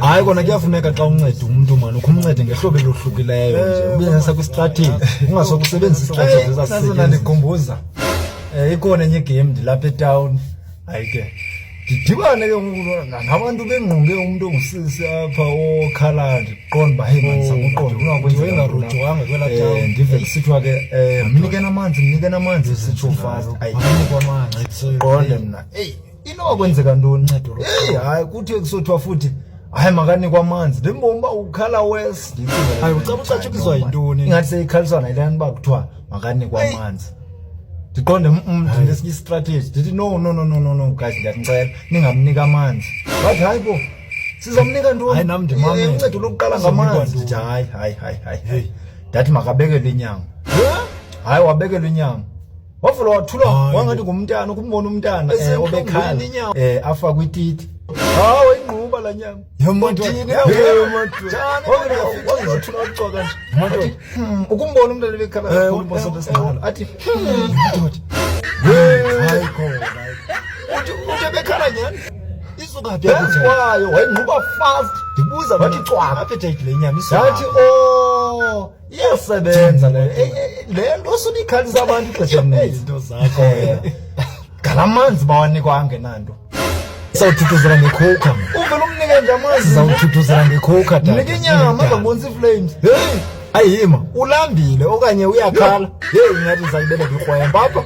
Hayi kona kuyafuneka xa uncede umuntu man ukumncede ngehlobo elohlukileyo nje ubuyisa ku strategy ungasokusebenzisa istrategy zasona ndikhumbuza ikhona enye game ndilapha etown ayike ndidibane ke nabantu bengqunge umuntu ongusisi apha okhala ndiqonda hey man sakuqonda ungakwenza engarujwanga kwela town ndive kusithiwa ke mnike namanzi sitsho fast ayinikwa amanzi qonde mna hey ino wakwenzeka ntoni ncedo lo hey hayi kuthi kusothiwa futhi hayi makanikwa amanzi ndimbomba ukhala west hayi ucabacatshukiswa yintoni ingathi seyikhaliswa nayilani ba kuthiwa makanikwa amanzi ndiqonde umntu ngesinye strategy ndithi no guys ndiyanicela ningamnika amanzi bathi hayi bo sizomnika ntoni hayi nam ndimame uncedo lokuqala ngamanzi ndithi hayi ndathi makabekele inyama hayi wabekele inyama wavula wathula wangathi ngumntana ukumbona umntana obekhala afa kwititi hawo ingquba la nyama yomontini wazothula ucoka nje ukumbona umntana obekhala kakhulu bosonto sinqala athi hayi khona uthi bekhala nyani isuka phi wayo wayingquba fast ndibuza wathi cwaka appetite le nyama yathi iyasebenza le nto sonikhalisa abantu ixesha elininzi izinto zakho ngalamanzi bawanikwa angenanto sawuthuthuzela ngekhoka uvela umnike nje amanzi zawuthuthuzela ngekhoka mnike inyama angabonisa iflames ayima ulambile okanye uyakhala hey ngathi sayibele kwirhwemba apha